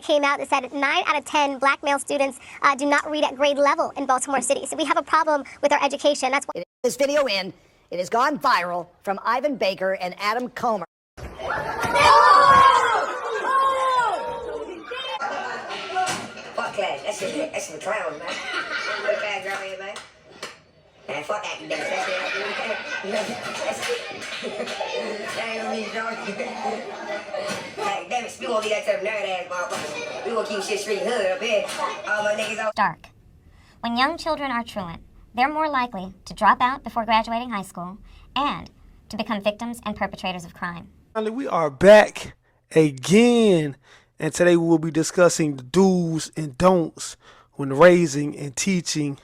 came out that said 9 out of 10 black male students do not read at grade level in Baltimore City. So we have a problem with our education. That's why this video in. It has gone viral from Ivan Baker and Adam Comer. Fuck class. That's the clown, man. What class girl here, man? Man, fuck academics. That's it. That ain't gonna be academics. We won't be that type of nerd ass motherfuckers. We won't keep shit street hood up here. All my niggas out. Dark. When young children are truant, they're more likely to drop out before graduating high school and to become victims and perpetrators of crime. We are back again, and today we will be discussing the do's and don'ts when raising and teaching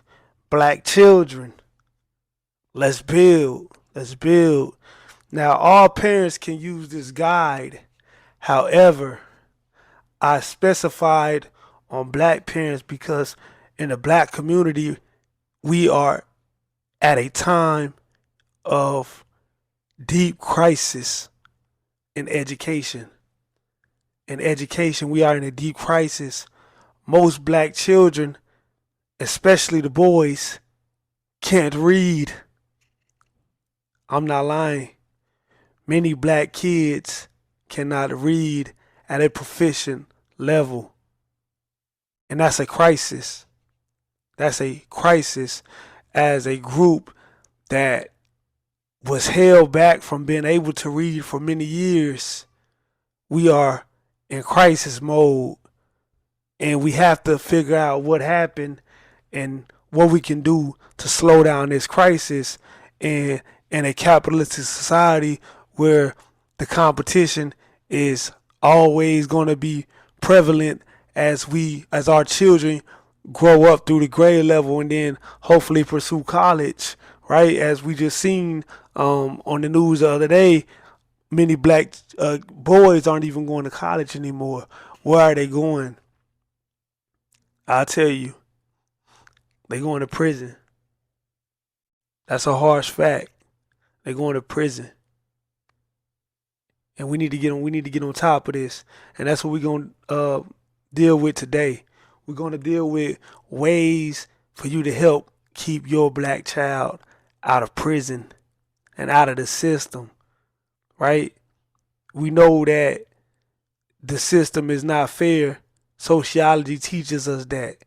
black children. Let's build. Let's build. Now, all parents can use this guide. However, I specified on black parents because in the black community, we are at a time of deep crisis in education. In education, we are in a deep crisis. Most black children, especially the boys, can't read. I'm not lying. Many black kids cannot read at a proficient level. And that's a crisis. That's a crisis as a group that was held back from being able to read for many years. We are in crisis mode, and we have to figure out what happened and what we can do to slow down this crisis in a capitalistic society where the competition is always going to be prevalent as our children grow up through the grade level and then hopefully pursue college, right? As we just seen on the news the other day, many black boys aren't even going to college anymore. Where are they going? I'll tell you, they going to prison. That's a harsh fact. They're going to prison. And we need to get on top of this. And that's what we're going to deal with today. We're going to deal with ways for you to help keep your black child out of prison and out of the system, right? We know that the system is not fair. Sociology teaches us that.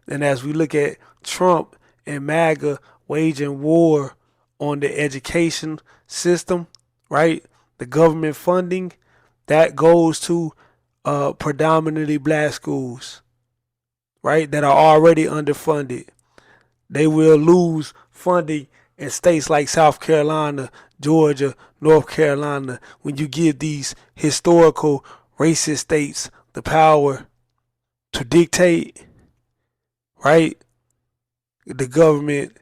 And as we look at Trump and MAGA waging war on the education system, right? The government funding, that goes to predominantly black schools, right, that are already underfunded. They will lose funding in states like South Carolina, Georgia, North Carolina, when you give these historical racist states the power to dictate, right? The government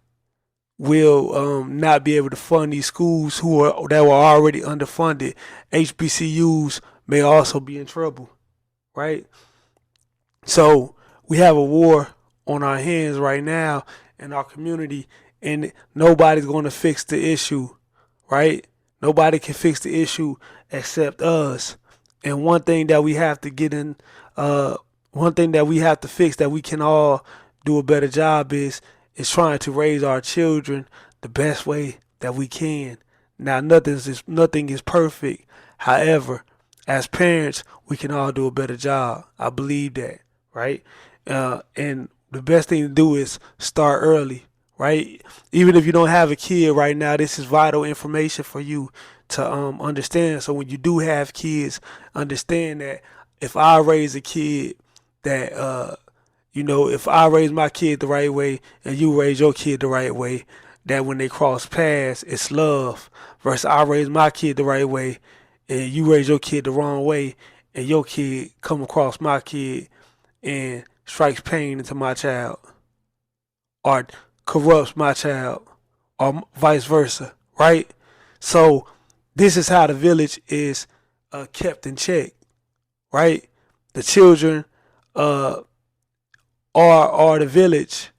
will not be able to fund these schools that were already underfunded. HBCUs may also be in trouble, right? So we have a war on our hands right now in our community, and nobody's going to fix the issue, right? Nobody can fix the issue except us. And one thing that we have to fix, that we can all do a better job is trying to raise our children the best way that we can. Now, nothing is perfect. However, as parents, we can all do a better job. I believe that, right? And the best thing to do is start early, right? Even if you don't have a kid right now, this is vital information for you to understand. So when you do have kids, understand that if I raise a kid that if I raise my kid the right way and you raise your kid the right way, that when they cross paths, it's love. Versus I raise my kid the right way and you raise your kid the wrong way and your kid come across my kid and strikes pain into my child or corrupts my child or vice versa, right? So this is how the village is kept in check, right? The children are the village,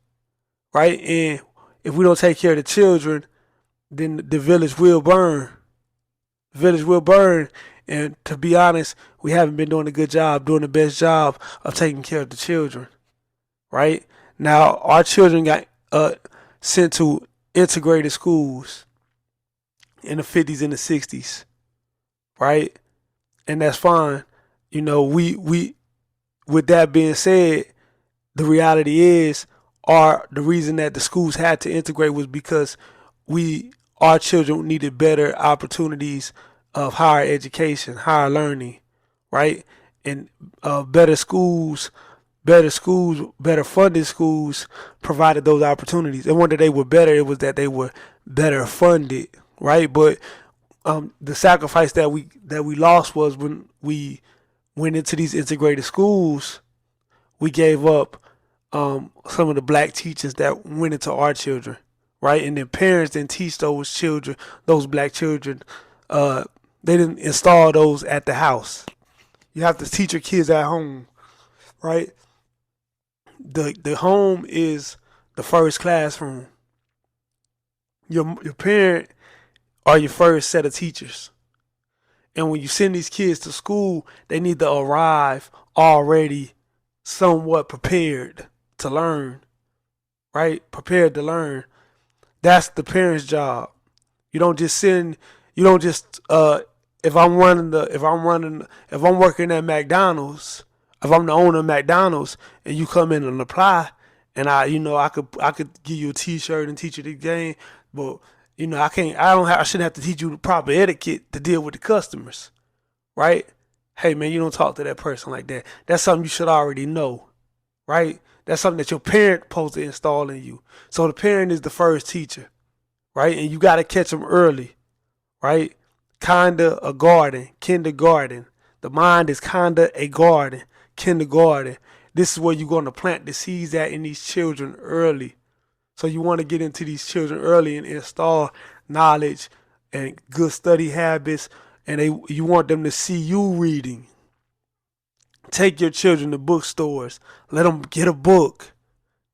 right? And if we don't take care of the children, then the village will burn. The village will burn, And to be honest, we haven't been doing a good job, doing the best job of taking care of the children, right? Now, our children got sent to integrated schools in the 50s and the 60s, right? And that's fine. We with that being said, the reality is the reason that the schools had to integrate was because our children needed better opportunities of higher education, higher learning, right? And better schools, better funded schools provided those opportunities. And whether they were better, it was that they were better funded, right? But the sacrifice that we lost was when we went into these integrated schools, we gave up some of the black teachers that went into our children, right? And then parents didn't teach those children, those black children. They didn't install those at the house. You have to teach your kids at home, right? The home is the first classroom. Your parent are your first set of teachers. And when you send these kids to school, they need to arrive already somewhat prepared to learn, right? Prepared to learn. That's the parent's job. You don't just if I'm working at McDonald's, if I'm the owner of McDonald's and you come in and apply, and I could give you a T-shirt and teach you the game, but I shouldn't have to teach you the proper etiquette to deal with the customers, right? Hey man, you don't talk to that person like that. That's something you should already know, right? That's something that your parent supposed to install in you. So the parent is the first teacher, right? And you got to catch them early, right? Kinda a garden, kindergarten. The mind is kinda a garden, kindergarten. This is where you're going to plant the seeds at in these children early. So you want to get into these children early and install knowledge and good study habits, and you want them to see you reading. Take your children to bookstores. Let them get a book.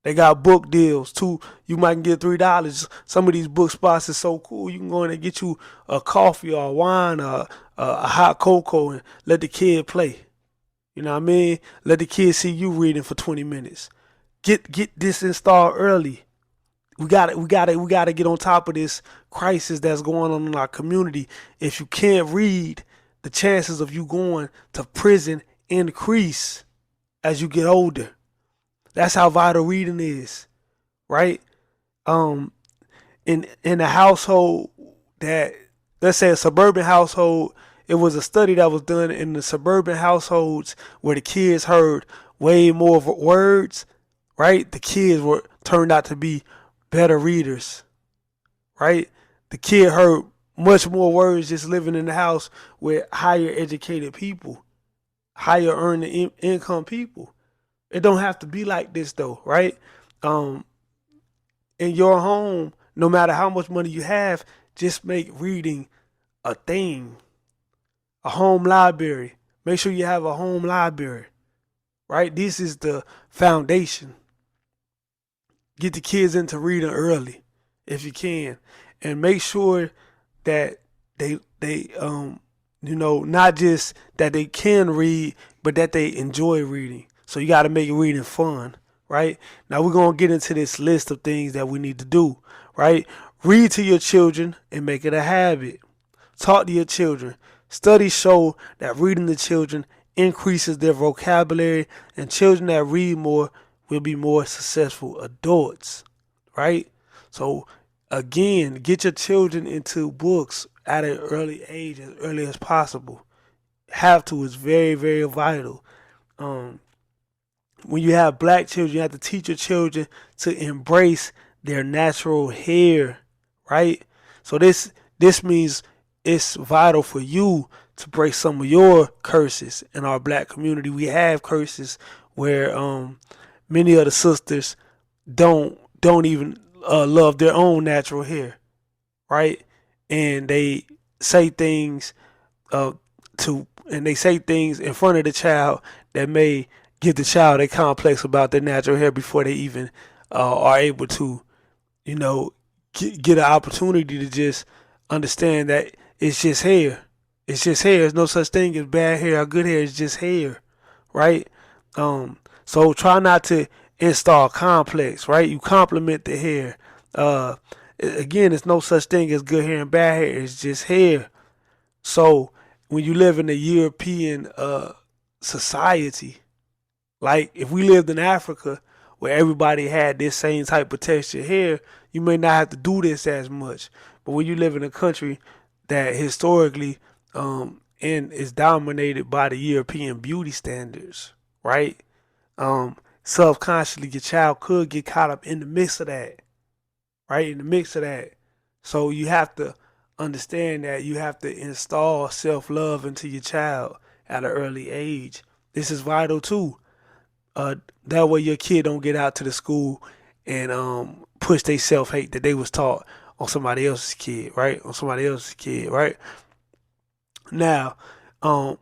They got book deals too. You might get $3. Some of these book spots is so cool. You can go in and get you a coffee or a wine or a hot cocoa and let the kid play. You know what I mean? Let the kid see you reading for 20 minutes. Get this installed early. We gotta get on top of this crisis that's going on in our community. If you can't read, the chances of you going to prison increase as you get older. That's how vital reading is, right? In a household that, let's say a suburban household, it was a study that was done in the suburban households where the kids heard way more words, right? The kids turned out to be better readers, right? The kid heard much more words just living in the house with higher educated people, higher earning income people. It don't have to be like this though, right? In your home, no matter how much money you have, just make reading a thing. A home library. Make sure you have a home library, right? This is the foundation. Get the kids into reading early if you can, and make sure that they not just that they can read, but that they enjoy reading. So you got to make reading fun, right? Now we're going to get into this list of things that we need to do, right? Read to your children and make it a habit. Talk to your children. Studies show that reading to children increases their vocabulary, and children that read more will be more successful adults, right? So again, get your children into books at an early age, as early as possible. Have to. It's very, very vital. When you have black children, you have to teach your children to embrace their natural hair, right? So this means it's vital for you to break some of your curses. In our black community, we have curses where many of the sisters don't even love their own natural hair, right? And they say things in front of the child that may give the child a complex about their natural hair before they even are able to, get an opportunity to just understand that it's just hair. It's just hair. There's no such thing as bad hair or good hair. It's just hair, right? So try not to install complex, right? You compliment the hair. Again, there's no such thing as good hair and bad hair. It's just hair. So when you live in a European society, like if we lived in Africa where everybody had this same type of texture hair, you may not have to do this as much. But when you live in a country that historically and is dominated by the European beauty standards, right? Subconsciously your child could get caught up in the mix of that, right? In the mix of that. So you have to understand that you have to install self-love into your child at an early age. This is vital too. That way your kid don't get out to the school and push they self-hate that they was taught on somebody else's kid, right? On somebody else's kid, right? Now, you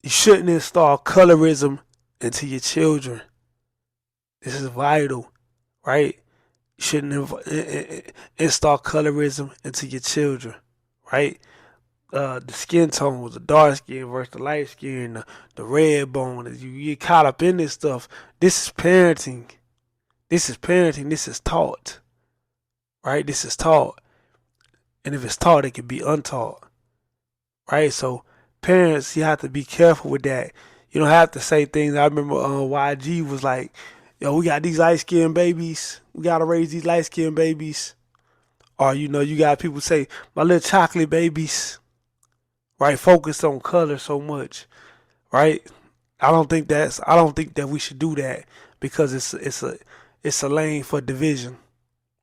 shouldn't install colorism into your children. This is vital, right? You shouldn't install colorism into your children, right? The skin tones, the dark skin versus the light skin, the red bone. You get caught up in this stuff. This is parenting. This is parenting. This is taught, right? This is taught. And if it's taught, it can be untaught, right? So parents, you have to be careful with that. You don't have to say things. I remember YG was like, yo, we got these light skinned babies. We got to raise these light skinned babies. Or, you know, you got people say, my little chocolate babies, right? Focus on color so much, right? I don't think that we should do that because it's a lane for division,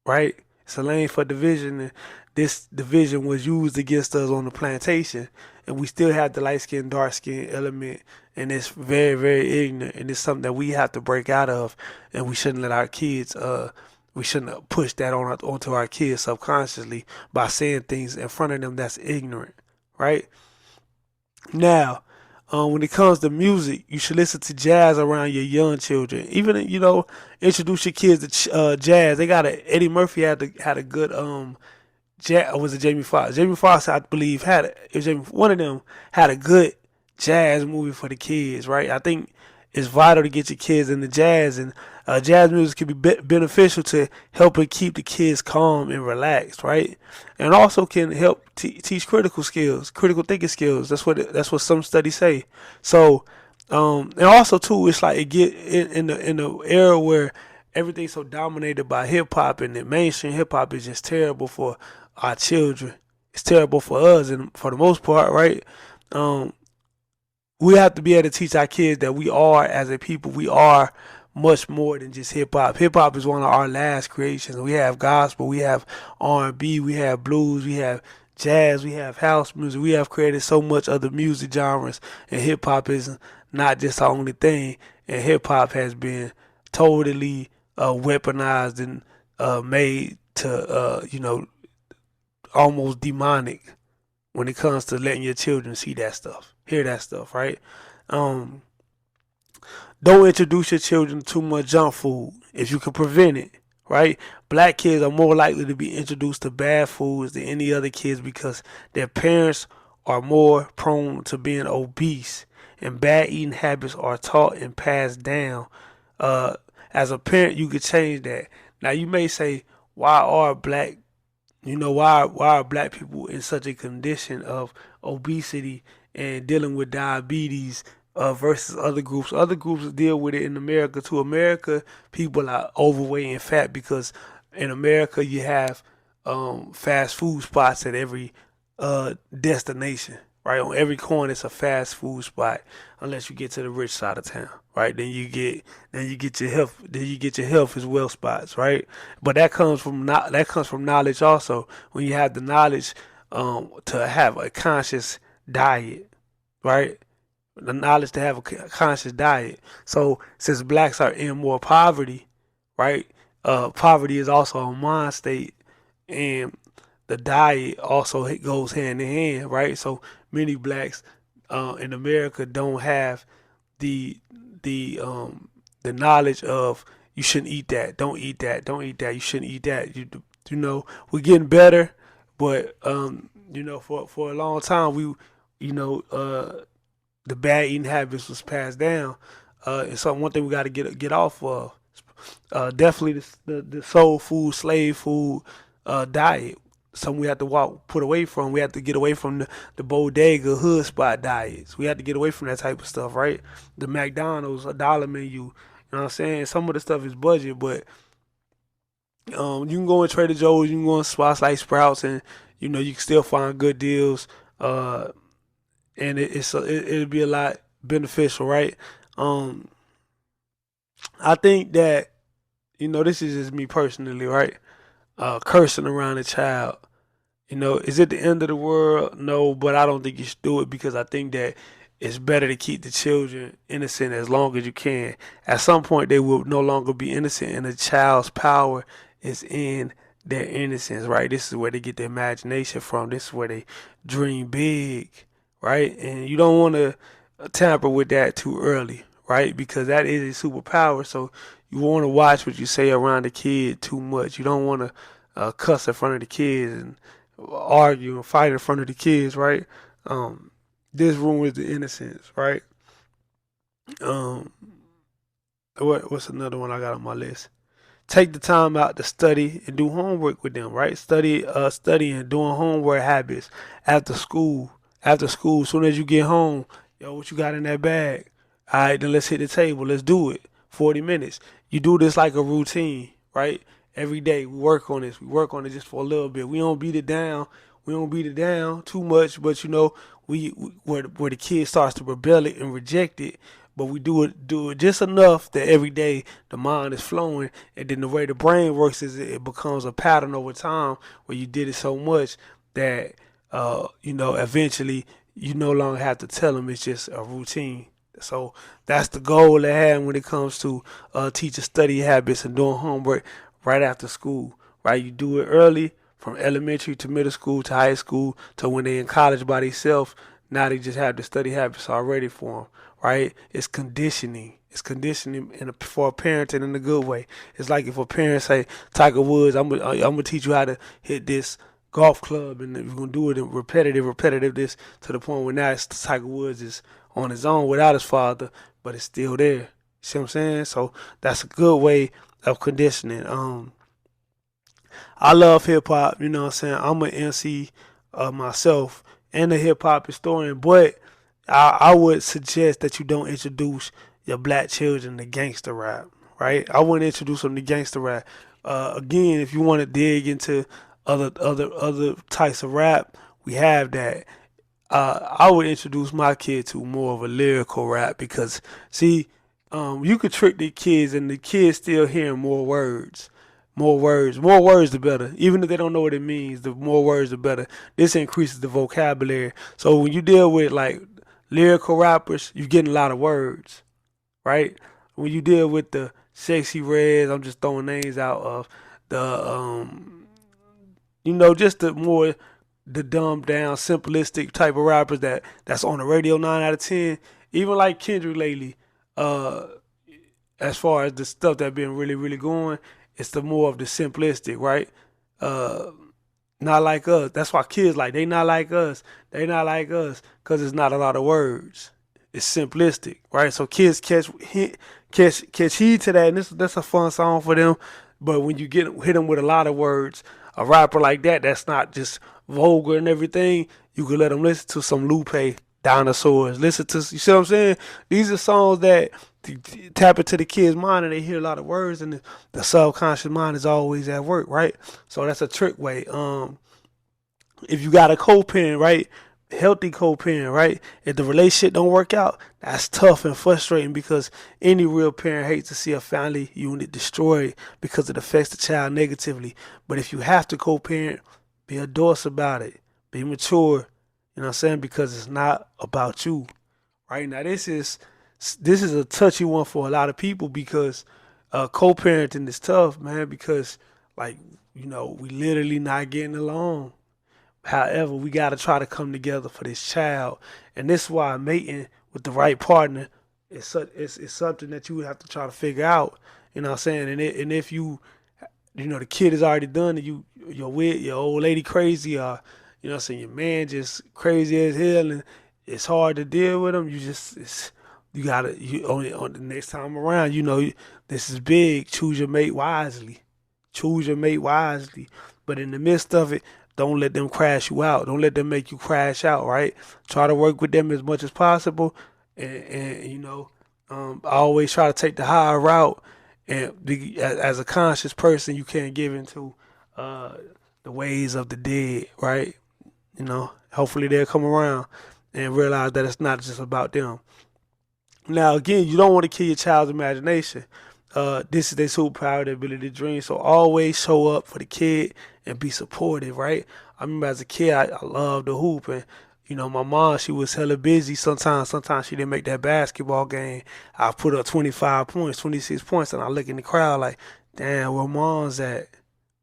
right? It's a lane for division, and this division was used against us on the plantation, and we still have the light skin, dark skin element, and it's very, very ignorant, and it's something that we have to break out of, and we shouldn't let our kids, we shouldn't push that onto our kids subconsciously by saying things in front of them that's ignorant, right? Now, when it comes to music, you should listen to jazz around your young children. Even introduce your kids to jazz. They got Eddie Murphy had a good jazz. Or was it Jamie Foxx? Jamie Foxx, I believe, one of them had a good jazz movie for the kids. Right? I think it's vital to get your kids into jazz, and jazz music can be beneficial to helping keep the kids calm and relaxed, right? And also can help teach critical thinking skills. That's what some studies say. So, and also too, it's like it get in the era where everything's so dominated by hip hop, and the mainstream hip hop is just terrible for our children. It's terrible for us, and for the most part, right? We have to be able to teach our kids that we are, as a people, we are much more than just hip hop. Hip hop is one of our last creations. We have gospel, we have R&B, we have blues, we have jazz, we have house music. We have created so much other music genres, and hip hop is not just the only thing. And hip hop has been totally weaponized and made to almost demonic when it comes to letting your children see that stuff, hear that stuff, right? Don't introduce your children to too much junk food if you can prevent it, right? Black kids are more likely to be introduced to bad foods than any other kids because their parents are more prone to being obese, and bad eating habits are taught and passed down. As a parent, you could change that. Now, you may say, why are black people in such a condition of obesity and dealing with diabetes versus other groups? Other groups deal with it in America too. America, people are overweight and fat because in America you have fast food spots at every destination. Right, on every corner it's a fast food spot, unless you get to the rich side of town. Right, then you get your health as well spots. Right, but that comes from knowledge also. When you have the knowledge to have a conscious diet, right? The knowledge to have a conscious diet. So since blacks are in more poverty, right? Poverty is also a mind state, and the diet also goes hand in hand, right? So many blacks in America don't have the knowledge of you shouldn't eat that, don't eat that, you shouldn't eat that. We're getting better, but for a long time the bad eating habits was passed down. And so one thing we got to get off of. Definitely the soul food, slave food diet. Something we have to put away from. We have to get away from the bodega hood spot diets. We have to get away from that type of stuff, right? The McDonald's, a dollar menu. You know what I'm saying? Some of the stuff is budget, but you can go in Trader Joe's, you can go in spots like Sprouts, and you can still find good deals. And it'll be a lot beneficial, right? Um, I think that this is just me personally, right? Cursing around a child. Is it the end of the world? No, but I don't think you should do it because I think that it's better to keep the children innocent as long as you can. At some point, they will no longer be innocent, and a child's power is in their innocence, right? This is where they get their imagination from. This is where they dream big, right? And you don't want to tamper with that too early, right? Because that is a superpower. So you want to watch what you say around the kid too much. You don't want to cuss in front of the kids and argue and fight in front of the kids, right? This ruins the innocence, right? Um, what's another one I got on my list? Take the time out to study and do homework with them, right? Studying, doing homework habits after school. After school, as soon as you get home, yo, what you got in that bag? All right, then let's hit the table. Let's do it. 40 minutes. You do this like a routine, right? Every day we work on this. We work on it just for a little bit. We don't beat it down. We don't beat it down too much, but we where the kid starts to rebel it and reject it, but we do it just enough that every day the mind is flowing, and then the way the brain works is it becomes a pattern over time where you did it so much that eventually you no longer have to tell them. It's just a routine. So that's the goal they have when it comes to teaching study habits and doing homework right after school. Right, you do it early from elementary to middle school to high school to when they're in college by themselves. Now they just have the study habits already for them. Right, it's conditioning. It's conditioning for a parent and in a good way. It's like if a parent say, Tiger Woods, I'm gonna teach you how to hit this golf club, and we're gonna do it in repetitive this to the point where now it's Tiger Woods is on his own without his father, but it's still there. See what I'm saying? So that's a good way of conditioning. I love hip hop, you know what I'm saying? I'm an MC myself and a hip hop historian, but I would suggest that you don't introduce your black children to gangster rap, right? I wouldn't introduce them to gangster rap. Again, if you want to dig into other types of rap, we have that. I would introduce my kid to more of a lyrical rap because, see, you could trick the kids and the kids still hearing more words. More words the better. Even if they don't know what it means, the more words the better. This increases the vocabulary. So when you deal with like lyrical rappers, you're getting a lot of words, right? When you deal with the Sexy Reds, I'm just throwing names out of the just the dumbed down, simplistic type of rappers that's on the radio 9 out of 10. Even like Kendrick lately, uh, as far as the stuff that been really, really going, it's the more of the simplistic, right? Uh, Not like us. That's why kids like they not like us. They not like us because it's not a lot of words. It's simplistic, right? So kids catch heed to that, and that's a fun song for them. But when you hit them with a lot of words, a rapper like that's not just vulgar and everything. You could let them listen to some Lupe, Dinosaurs. Listen to, you see what I'm saying? These are songs that tap into the kid's mind, and they hear a lot of words, and the subconscious mind is always at work, right? So that's a trick way. If you got a co-parent, right? Healthy co-parent, right? If the relationship don't work out, that's tough and frustrating because any real parent hates to see a family unit destroyed because it affects the child negatively. But if you have to co-parent, be adults about it. Be mature. You know what I'm saying? Because it's not about you. Right now, this is a touchy one for a lot of people because co-parenting is tough, man, because like, we literally not getting along. However, we got to try to come together for this child. And this is why mating with the right partner is something that you would have to try to figure out. You know what I'm saying? And if the kid is already done and your old lady crazy, or, you know what I'm saying, your man just crazy as hell and it's hard to deal with him, you gotta, you on the next time around, this is big. Choose your mate wisely. Choose your mate wisely. But in the midst of it, don't let them crash you out. Don't let them make you crash out, right? Try to work with them as much as possible. And I always try to take the higher route. And as a conscious person, you can't give into uh, the ways of the dead, right? Hopefully they'll come around and realize that it's not just about them. Now, again, you don't want to kill your child's imagination. This is their superpower, their ability to dream. So always show up for the kid and be supportive, right? I remember as a kid, I loved the hoop, and my mom, she was hella busy. Sometimes she didn't make that basketball game. I put up 25 points, 26 points, and I look in the crowd like, damn, where mom's at,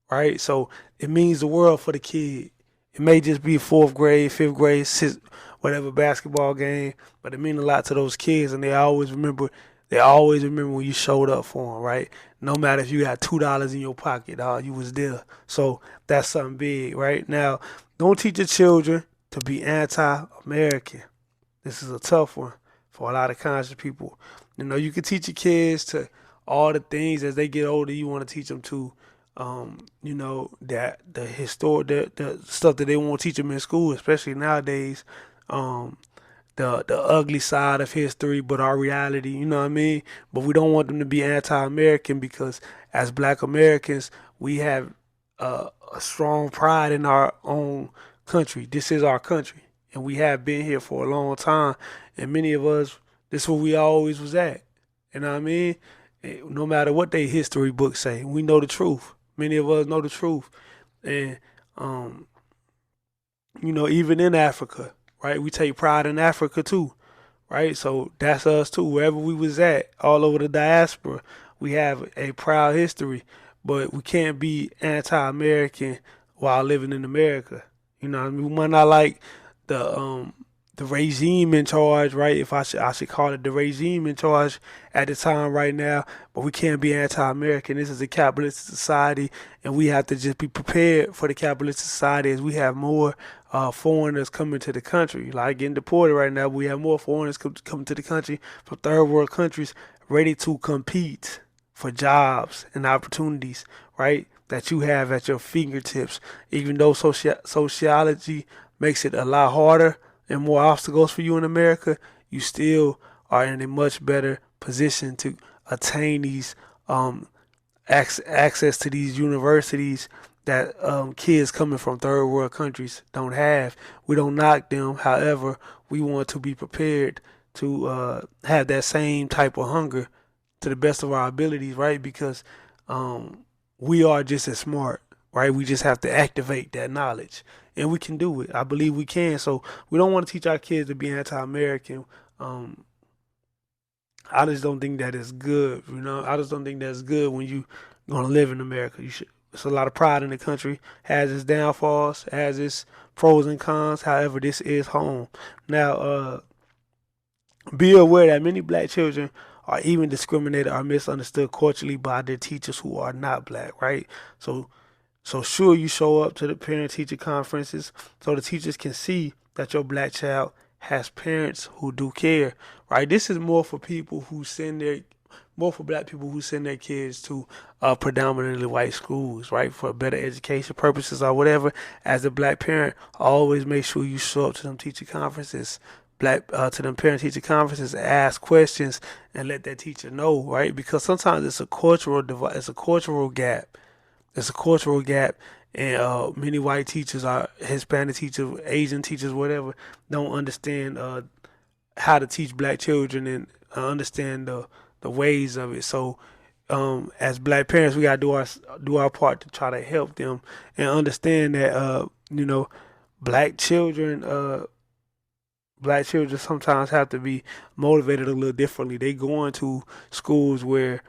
right? So it means the world for the kid. It may just be fourth grade, fifth grade, sixth, whatever basketball game, but it means a lot to those kids, and they always remember. They always remember when you showed up for them, right? No matter if you got $2 in your pocket, you was there. So that's something big, right? Now, don't teach your children to be anti-American. This is a tough one for a lot of conscious people. You can teach your kids to all the things as they get older. You want to teach them to, that the stuff that they won't teach them in school, especially nowadays. The ugly side of history, but our reality, you know what I mean? But we don't want them to be anti-American because as Black Americans, we have a strong pride in our own country. This is our country, and we have been here for a long time. And many of us, this is where we always was at. You know what I mean? No matter what they history books say, we know the truth. Many of us know the truth. And, even in Africa, right? We take pride in Africa too, right? So that's us too. Wherever we was at, all over the diaspora, we have a proud history. But we can't be anti-American while living in America. You know what I mean? We might not like the regime in charge, right? If I should call it the regime in charge at the time right now, but we can't be anti-American. This is a capitalist society, and we have to just be prepared for the capitalist society as we have more foreigners coming to the country, like getting deported right now. We have more foreigners coming to the country from third world countries ready to compete for jobs and opportunities, right? That you have at your fingertips. Even though sociology makes it a lot harder and more obstacles for you in America, you still are in a much better position to attain these access to these universities that kids coming from third world countries don't have. We don't knock them. However, we want to be prepared to have that same type of hunger to the best of our abilities, right? Because we are just as smart, right? We just have to activate that knowledge, and we can do it. I believe we can. So we don't want to teach our kids to be anti-American. I just don't think that is good. I just don't think that's good when you gonna live in America. You should. It's a lot of pride in the country. Has its downfalls, has its pros and cons. However, this is home. Now, be aware that many Black children are even discriminated or misunderstood culturally by their teachers who are not Black, right? So sure, you show up to the parent-teacher conferences so the teachers can see that your Black child has parents who do care, right? This is more for people who more for Black people who send their kids to predominantly white schools, right? For better education purposes or whatever. As a Black parent, always make sure you show up to them teacher conferences, to them parent-teacher conferences, ask questions and let that teacher know, right? Because sometimes it's a cultural gap. It's a cultural gap, and many white teachers, Hispanic teachers, Asian teachers, whatever, don't understand how to teach Black children and understand the ways of it. So, as Black parents, we gotta do our part to try to help them and understand that Black children. Black children sometimes have to be motivated a little differently. They go into schools where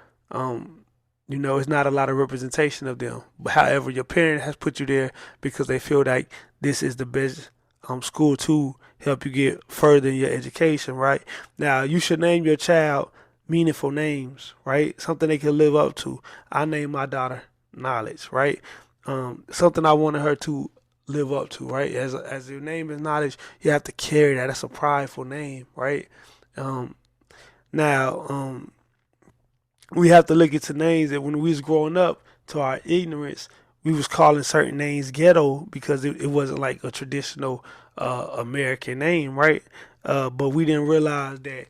it's not a lot of representation of them. But however, your parent has put you there because they feel like this is the best school to help you get further in your education, right? Now, you should name your child meaningful names, right? Something they can live up to. I named my daughter Knowledge, right? Something I wanted her to live up to, right? As your name is knowledge, you have to carry that. That's a prideful name, right? Um, now, we have to look into names that when we was growing up, to our ignorance, we was calling certain names ghetto because it wasn't like a traditional American name, right? But we didn't realize that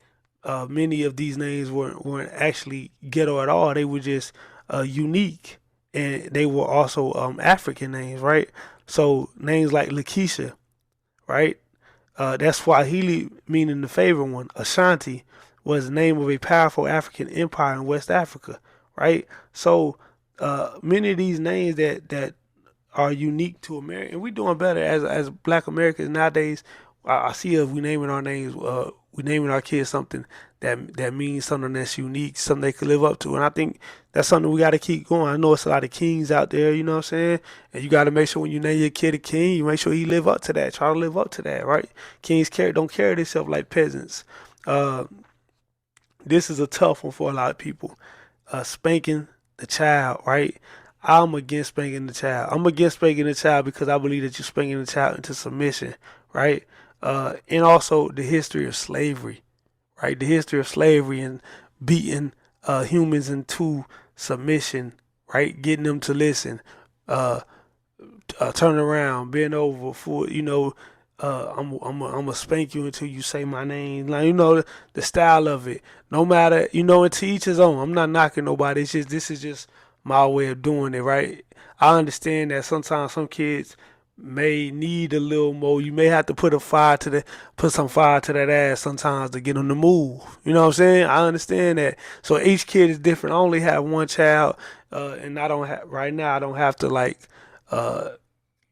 many of these names weren't actually ghetto at all. They were just unique, and they were also African names, right? So names like Lakeisha, right? That's Swahili, meaning the favored one. Ashanti was the name of a powerful African empire in West Africa, right? So many of these names that are unique to America, and we're doing better as Black Americans nowadays. I see if we naming our names, we naming our kids something that means something that's unique, something they could live up to, and I think that's something we got to keep going. I know it's a lot of kings out there, you know what I'm saying, and you got to make sure when you name your kid a king, you make sure he live up to that. Try to live up to that, right? Kings don't carry themselves like peasants. Uh, this is a tough one for a lot of people. Spanking the child, right? I'm against spanking the child. I'm against spanking the child because I believe that you're spanking the child into submission, right? And also the history of slavery, right? The history of slavery and beating humans into submission, right? Getting them to listen, uh, turn around, bend over for I'm gonna spank you until you say my name. Like the style of it. No matter and to each his own. I'm not knocking nobody. It's just this is just my way of doing it, right? I understand that sometimes some kids may need a little more. You may have to put some fire to that ass sometimes to get them to move. You know what I'm saying? I understand that. So each kid is different. I only have one child, and I don't have right now. I don't have to uh,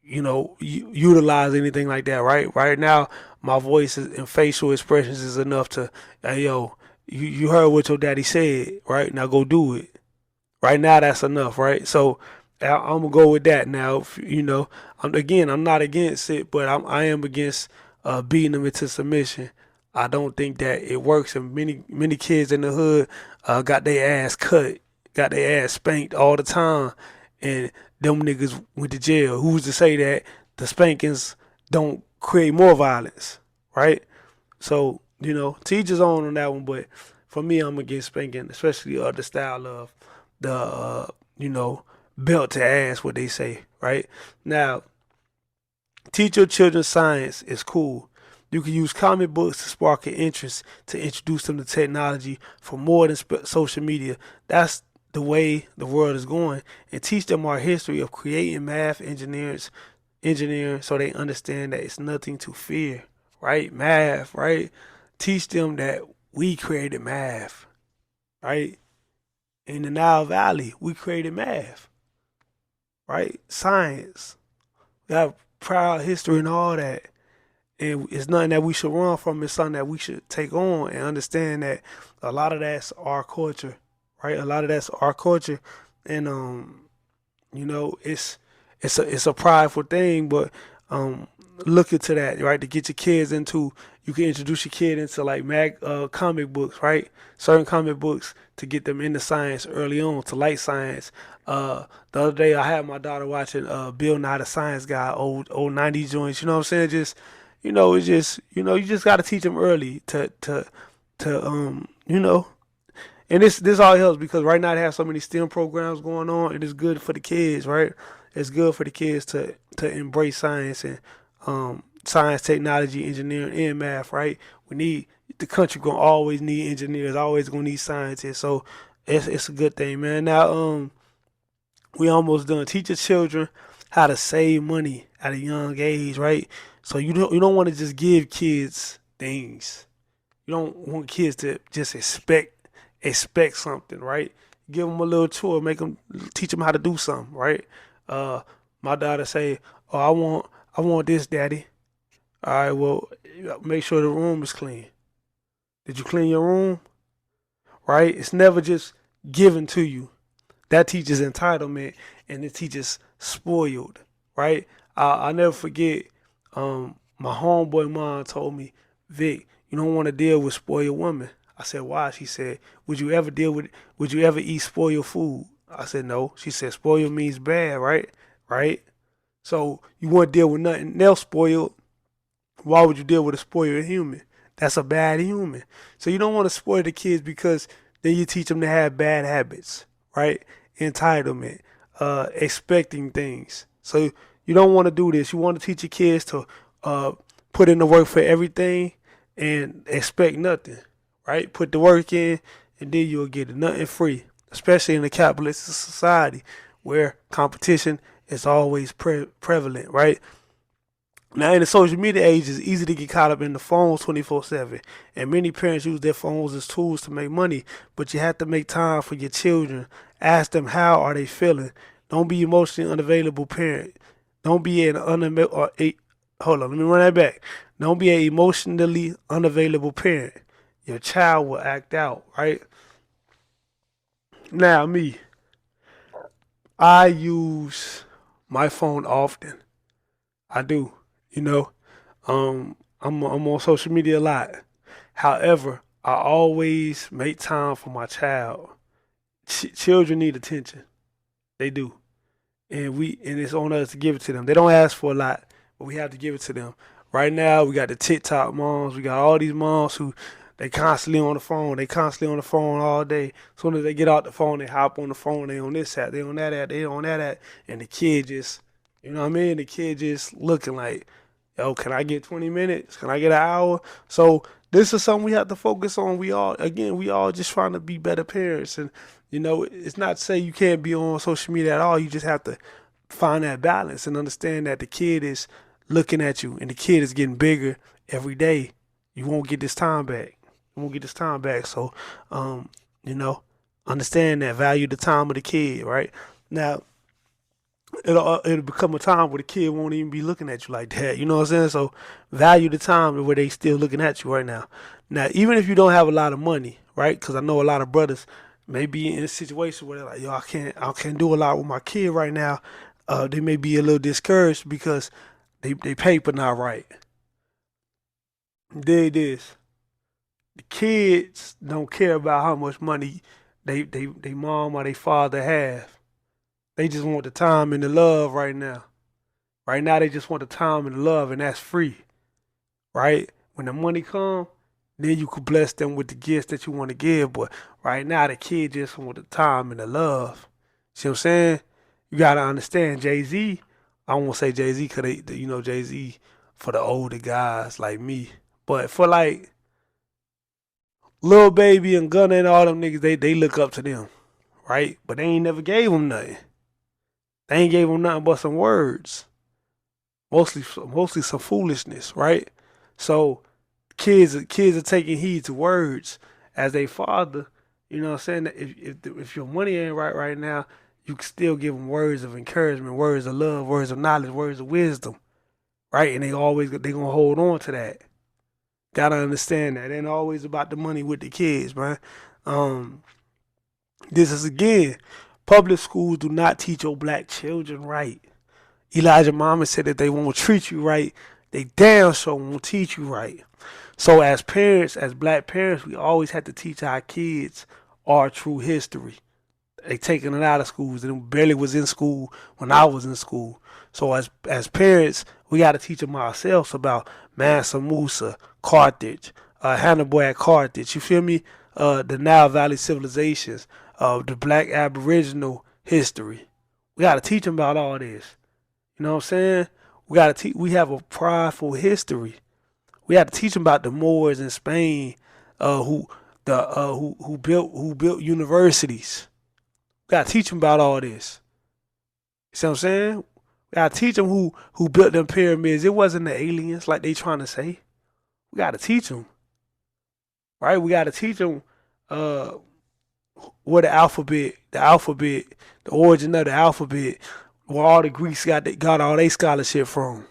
utilize anything like that. Right now, my voice and facial expressions is enough to, hey, yo, you heard what your daddy said, right? Now go do it. Right now, that's enough, right? So I'm gonna go with that. Now, I'm not against it, but I am against beating them into submission. I don't think that it works, and many kids in the hood got their ass cut, got their ass spanked all the time, and them niggas went to jail. Who's to say that the spankings don't create more violence, right? So teach his own on that one. But for me, I'm against spanking, especially the style of the belt to ass, what they say, right? Now, teach your children science is cool. You can use comic books to spark an interest, to introduce them to technology for more than social media. That's the way the world is going. And teach them our history of creating math, engineering, so they understand that it's nothing to fear, right? Math, right? Teach them that we created math, right? In the Nile Valley, we created math, right? Science. We have proud history and all that. And it's nothing that we should run from. It's something that we should take on and understand that a lot of that's our culture, right? A lot of that's our culture. And it's a prideful thing, but look into that, right? To get your kids into, you can introduce your kid into like comic books, right? Certain comic books to get them into science early on, to like science. The other day I had my daughter watching Bill Nye the Science Guy, old 90s joints. You know what I'm saying? Just it's just you just got to teach them early to and this all helps because right now they have so many STEM programs going on. It is good for the kids, right? It's good for the kids to embrace science and science, technology, engineering, and math, right? The country gonna always need engineers, always gonna need scientists. So it's a good thing, man. Now we almost done. Teach your children how to save money at a young age, right? So you don't want to just give kids things. You don't want kids to just expect something, right? Give them a little chore, teach them how to do something, right? My daughter say, "Oh, I want this, daddy." All right, well, make sure the room is clean. Did you clean your room? Right? It's never just given to you. That teaches entitlement and it teaches spoiled, right? I'll never forget, my homeboy mom told me, Vic, you don't want to deal with spoiled women. I said, why? She said, would you ever eat spoiled food? I said, no. She said, spoiled means bad, right? Right? So you want to deal with nothing else spoiled. Why would you deal with a spoiled human? That's a bad human. So you don't want to spoil the kids because then you teach them to have bad habits, right? Entitlement, expecting things. So you don't want to do this. You want to teach your kids to uh, put in the work for everything and expect nothing, right? Put the work in and then you'll get it. Nothing free, especially in a capitalist society where competition is always prevalent, right? Now, in the social media age, it's easy to get caught up in the phones 24/7, and many parents use their phones as tools to make money. But you have to make time for your children. Ask them how are they feeling. Don't be emotionally unavailable parent. Don't be an hold on. Let me run that back. Don't be an emotionally unavailable parent. Your child will act out, right? Now, me, I use my phone often. I do. You know, I'm on social media a lot. However, I always make time for my child. Children need attention. They do, and it's on us to give it to them. They don't ask for a lot, but we have to give it to them. Right now, we got the TikTok moms. We got all these moms who they constantly on the phone. They constantly on the phone all day. As soon as they get out the phone, they hop on the phone. They on this app. They on that app. They on that app, and the kid just, you know what I mean? The kid just looking like, yo, can I get 20 minutes? Can I get an hour? So this is something we have to focus on. We all just trying to be better parents. And, it's not to say you can't be on social media at all. You just have to find that balance and understand that the kid is looking at you and the kid is getting bigger every day. You won't get this time back. You won't get this time back. So, you know, understand that, value the time of the kid, right? Now, it'll become a time where the kid won't even be looking at you like that. You know what I'm saying? So value the time where they still looking at you right now. Now, even if you don't have a lot of money, right? Because I know a lot of brothers may be in a situation where they're like, yo, I can't do a lot with my kid right now. They may be a little discouraged because they paper not right. Dig this. The kids don't care about how much money they mom or they father have. They just want the time and the love right now. Right now, they just want the time and the love, and that's free, right? When the money come, then you could bless them with the gifts that you want to give. But right now, the kid just want the time and the love. See what I'm saying? You gotta understand, Jay-Z. I won't say Jay-Z because Jay-Z for the older guys like me. But for like Lil Baby and Gunna and all them niggas, they look up to them, right? But they ain't never gave them nothing. They ain't gave them nothing but some words, mostly some foolishness, right? So kids are taking heed to words as a father. You know what I'm saying? If your money ain't right now, you can still give them words of encouragement, words of love, words of knowledge, words of wisdom, right? And they gonna hold on to that. Gotta understand that. It ain't always about the money with the kids, man. This is again, public schools do not teach your black children right. Elijah Muhammad said that they won't treat you right. They damn sure won't teach you right. So as parents, as black parents, we always have to teach our kids our true history. They taking it out of schools. They barely was in school when I was in school. So as parents, we got to teach them ourselves about Mansa Musa, Carthage, Hannibal at Carthage. You feel me? The Nile Valley civilizations, the Black Aboriginal history. We got to teach them about all this. You know what I'm saying? We have a prideful history. We have to teach them about the Moors in Spain, who built universities. We got to teach them about all this. You see what I'm saying? We got to teach them who built them pyramids. It wasn't the aliens like they trying to say. We got to teach them, right? We got to teach them where the origin of the alphabet, where all the Greeks got all their scholarship from,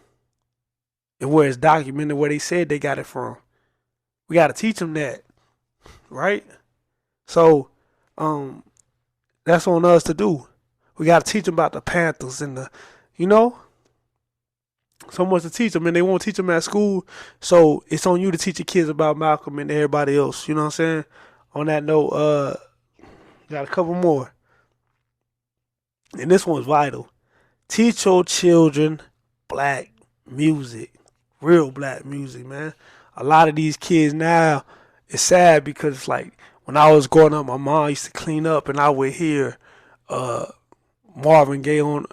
and where it's documented where they said they got it from. We got to teach them that, right? So, that's on us to do. We got to teach them about the Panthers and so much to teach them, and they won't teach them at school. So it's on you to teach your kids about Malcolm and everybody else. You know what I'm saying? On that note, got a couple more. And this one's vital. Teach your children black music, real black music, man. A lot of these kids now, it's sad because it's like when I was growing up, my mom used to clean up and I would hear uh, Marvin Gaye on.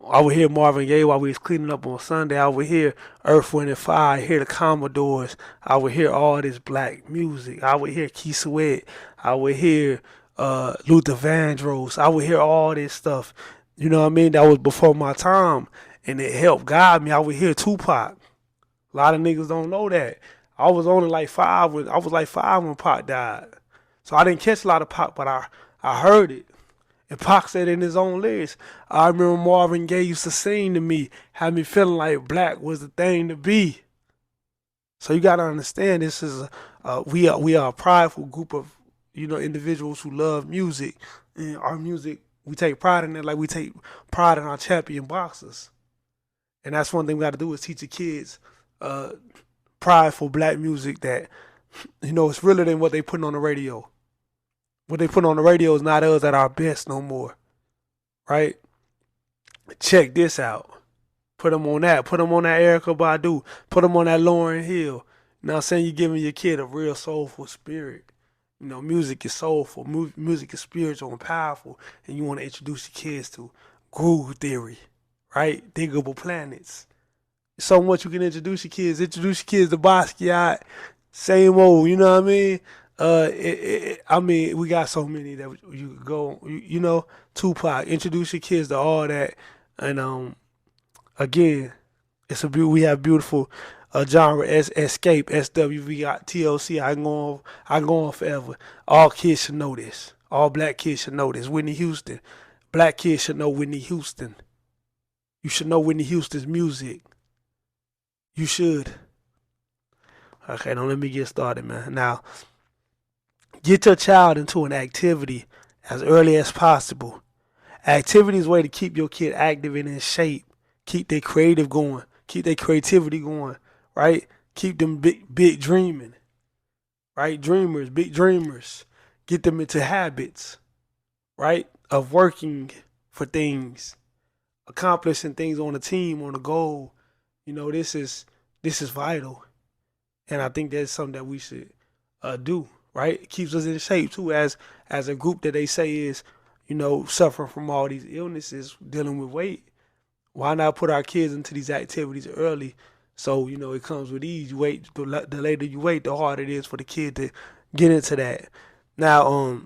I would hear Marvin Gaye while we was cleaning up on Sunday. I would hear Earth, Wind and Fire. I hear the Commodores. I would hear all this black music. I would hear Keith Sweat. I would hear Luther Vandross. I would hear all this stuff. You know what I mean? That was before my time, and it helped guide me. I would hear Tupac. A lot of niggas don't know that. I was only like 5 when I was like 5 when Pac died, so I didn't catch a lot of Pac, but I heard it. And Pac said in his own lyrics, I remember Marvin Gaye used to sing to me, had me feeling like black was the thing to be. So you gotta understand, this is we are a prideful group of individuals who love music, and our music we take pride in it like we take pride in our champion boxers. And that's one thing we got to do is teach the kids prideful black music that it's realer than what they putting on the radio. What they put on the radio is not us at our best no more, right? Check this out. Put them on that. Put them on that Erykah Badu. Put them on that Lauryn Hill. You know what I'm saying? You're giving your kid a real soulful spirit. Music is soulful. Music is spiritual and powerful. And you want to introduce your kids to groove theory, right? Diggable planets. So much you can introduce your kids. Introduce your kids to Basquiat. Same old, you know what I mean? We got so many that you could go, Tupac, introduce your kids to all that. And again, we have beautiful genre, Escape, SWV, TLC, I can go on forever. All kids should know this. All black kids should know this. Whitney Houston. Black kids should know Whitney Houston. You should know Whitney Houston's music. You should. Okay, now let me get started, man. Now, get your child into an activity as early as possible. Activity is a way to keep your kid active and in shape. Keep their creative going. Keep their creativity going, right? Keep them big dreaming, right? Dreamers, big dreamers. Get them into habits, right? Of working for things, accomplishing things on a team, on a goal. This is vital. And I think that's something that we should do, right? It keeps us in shape too, as a group that they say is, suffering from all these illnesses, dealing with weight. Why not put our kids into these activities early? So, it comes with ease. You wait, the later you wait, the harder it is for the kid to get into that. Now,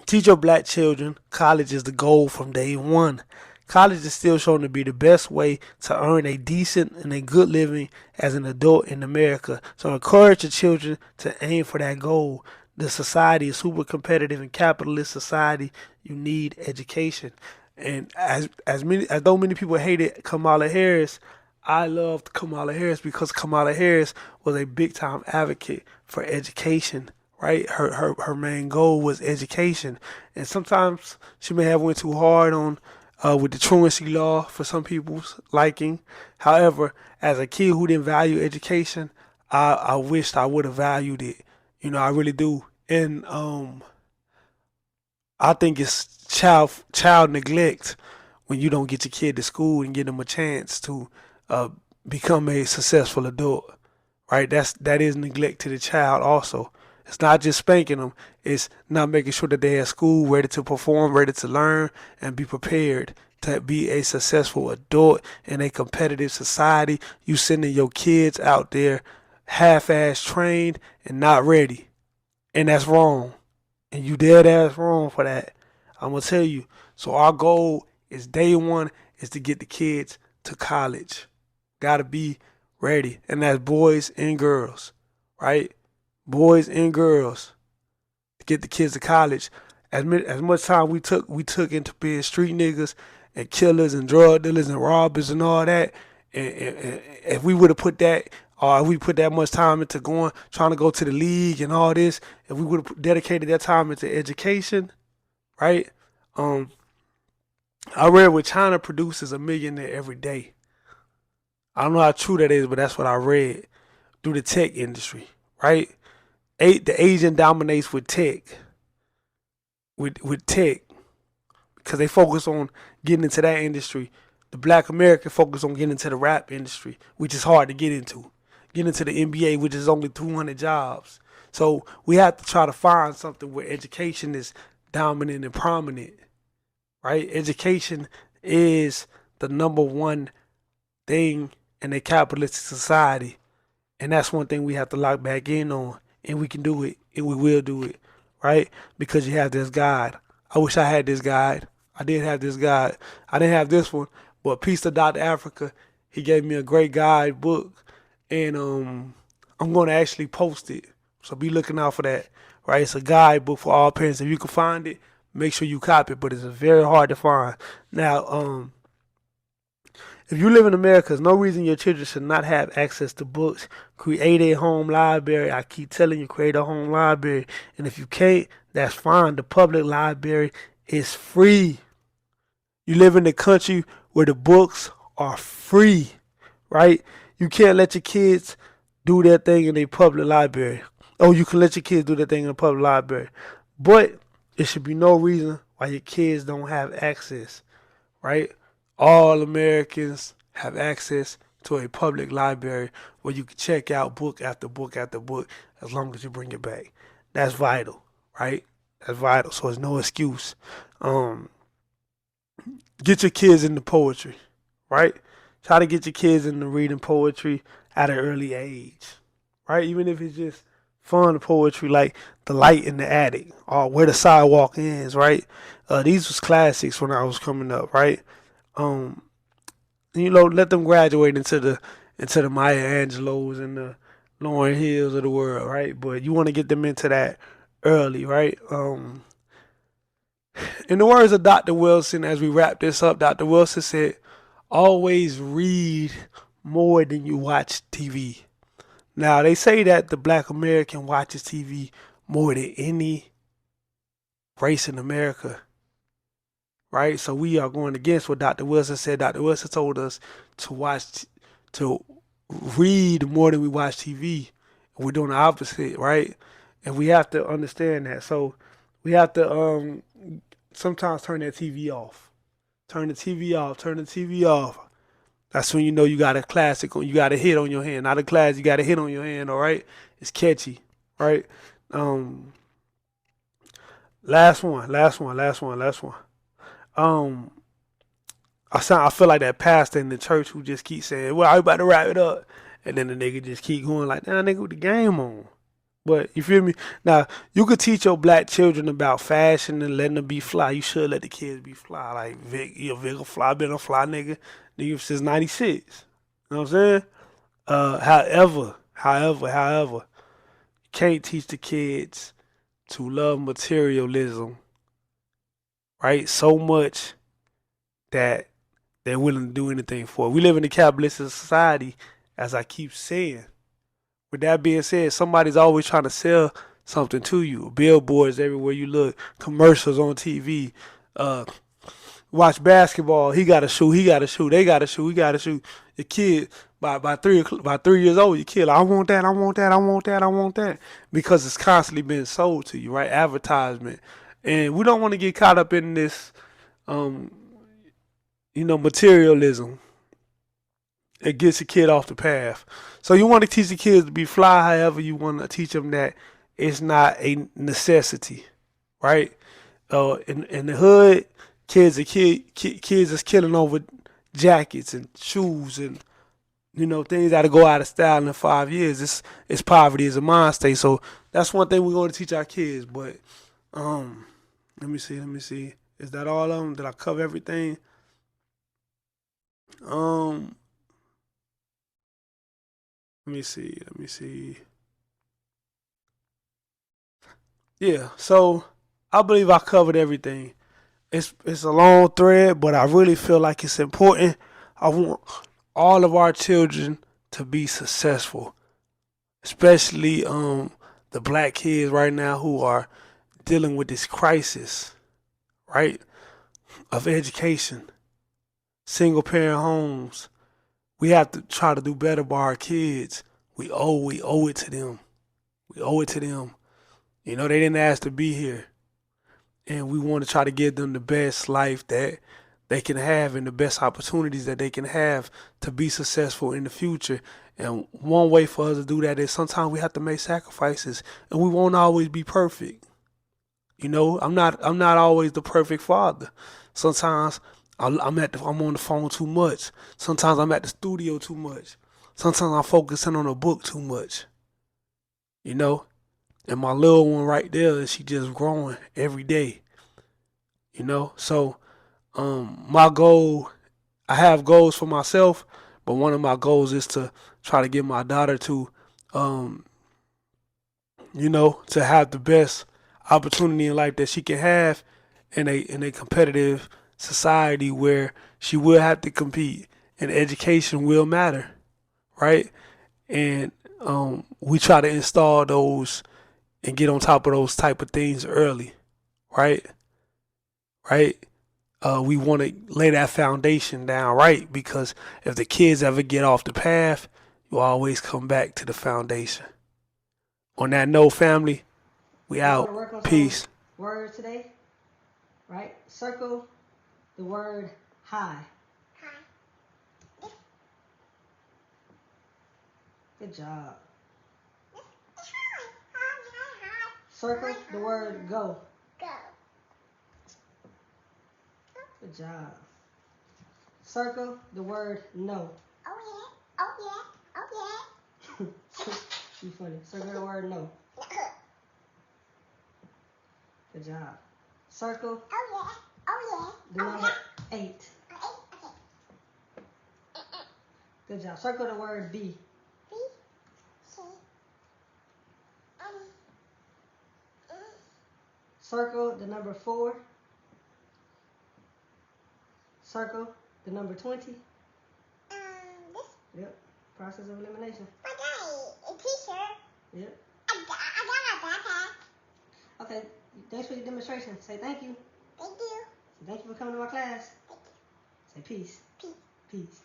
teach your black children college is the goal from day one. College is still shown to be the best way to earn a decent and a good living as an adult in America. So encourage your children to aim for that goal. The society is super competitive and capitalist society. You need education. And as though many people hated Kamala Harris, I loved Kamala Harris because Kamala Harris was a big time advocate for education. Right, her main goal was education, and sometimes she may have went too hard on with the truancy law for some people's liking. However, as a kid who didn't value education, I wished I would have valued it. I really do. And I think it's child neglect when you don't get your kid to school and give them a chance to become a successful adult. Right? That is neglect to the child also. It's not just spanking them. It's not making sure that they're at school, ready to perform, ready to learn, and be prepared to be a successful adult in a competitive society. You sending your kids out there half-ass trained and not ready. And that's wrong. And you dead ass wrong for that. I'm going to tell you. So our goal is day one is to get the kids to college. Got to be ready. And that's boys and girls, right? Boys and girls, to get the kids to college. As much time we took into being street niggas and killers and drug dealers and robbers and all that, and if we would have put that, or if we put that much time into trying to go to the league and all this, if we would have dedicated that time into education, right? I read what China produces a millionaire every day. I don't know how true that is, but that's what I read through the tech industry, right? The Asian dominates with tech, with tech, because they focus on getting into that industry the black American focus on getting into the rap industry, which is hard to get into. Get into the NBA, which is only 200 jobs. So we have to try to find something where education is dominant and prominent, right? Education is the number one thing in a capitalistic society. And that's one thing we have to lock back in on. And we can do it, and we will do it, right? Because you have this guide. I wish I had this guide. I did have this guide. I didn't have this one, but Peace to Dr. Africa, he gave me a great guide book, and I'm going to actually post it. So be looking out for that, right? It's a guidebook for all parents. If you can find it, make sure you copy it, but it's very hard to find. Now, if you live in America, there's no reason your children should not have access to books. Create a home library. I keep telling you, create a home library. And if you can't, that's fine. The public library is free. You live in a country where the books are free, right? You can't let your kids do their thing in a public library. Oh, you can let your kids do their thing in a public library. But there should be no reason why your kids don't have access, right? All Americans have access to a public library where you can check out book after book after book as long as you bring it back. That's vital, right? That's vital. So there's no excuse. Get your kids into poetry, right? Try to get your kids into reading poetry at an early age, right? Even if it's just fun poetry like The Light in the Attic or Where the Sidewalk Ends, right? These was classics when I was coming up, right? Let them graduate into the Maya Angelos and the Lauryn Hills of the world, right? But you want to get them into that early, right? In the words of Dr. Wilson, as we wrap this up, Dr. Wilson said, always read more than you watch TV. Now, they say that the black American watches TV more than any race in America, right? So we are going against what Dr. Wilson said. Dr. Wilson told us to read more than we watch TV. We're doing the opposite, right? And we have to understand that. So we have to sometimes turn that TV off. Turn the TV off. Turn the TV off. That's when you know you got a classic, you got a hit on your hand. Not a class, you got a hit on your hand, all right? It's catchy, right? Last one. I feel like that pastor in the church who just keeps saying, well, I about to wrap it up. And then the nigga just keep going like, nah, nigga, with the game on. But you feel me? Now, you could teach your black children about fashion and letting them be fly. You should let the kids be fly. Like Vic a fly, been a fly nigga since 96. You know what I'm saying? However, you can't teach the kids to love materialism, right? So much that they're willing to do anything for it. We live in a capitalistic society, as I keep saying. With that being said, somebody's always trying to sell something to you. Billboards everywhere you look, commercials on TV. Watch basketball. He got to shoot. They got to shoot. We got to shoot. The kid by 3 years old, your kid like, I want that, because it's constantly being sold to you, right? Advertisement, and we don't want to get caught up in this, materialism. It gets a kid off the path. So you want to teach the kids to be fly. However, you want to teach them that it's not a necessity, right? In the hood, kids is killing over jackets and shoes and things that go out of style in 5 years. It's poverty is a mind state. So that's one thing we're going to teach our kids. But let me see. Is that all of them? Did I cover everything? Let me see. Yeah, so I believe I covered everything. It's a long thread, but I really feel like it's important. I want all of our children to be successful, especially the black kids right now who are dealing with this crisis, right, of education, single parent homes. We have to try to do better by our kids. We owe it to them. They didn't ask to be here. And we want to try to give them the best life that they can have and the best opportunities that they can have to be successful in the future. And one way for us to do that is sometimes we have to make sacrifices, and we won't always be perfect. You know, I'm not always the perfect father. Sometimes I'm on the phone too much. Sometimes I'm at the studio too much. Sometimes I'm focusing on a book too much. You know, and my little one right there, she just growing every day. You know, so my goal, I have goals for myself, but one of my goals is to try to get my daughter to, um, to have the best opportunity in life that she can have in a competitive society where she will have to compete and education will matter, right? And we try to install those and get on top of those type of things early, right? Right? We want to lay that foundation down right because if the kids ever get off the path, you always come back to the foundation. On that note, family, we We're going out. to work on some Peace. words today, right? Circle the word high. Good job. Circle the word go. Good job. Circle the word no. You funny. Circle the word no. Good job. Circle the number 8. Good job. Circle the word be. Circle the number 4. Circle the number 20. Yep. Process of elimination. Yep. Okay. Thanks for your demonstration. Say thank you. Say thank you for coming to my class. Say peace. Peace.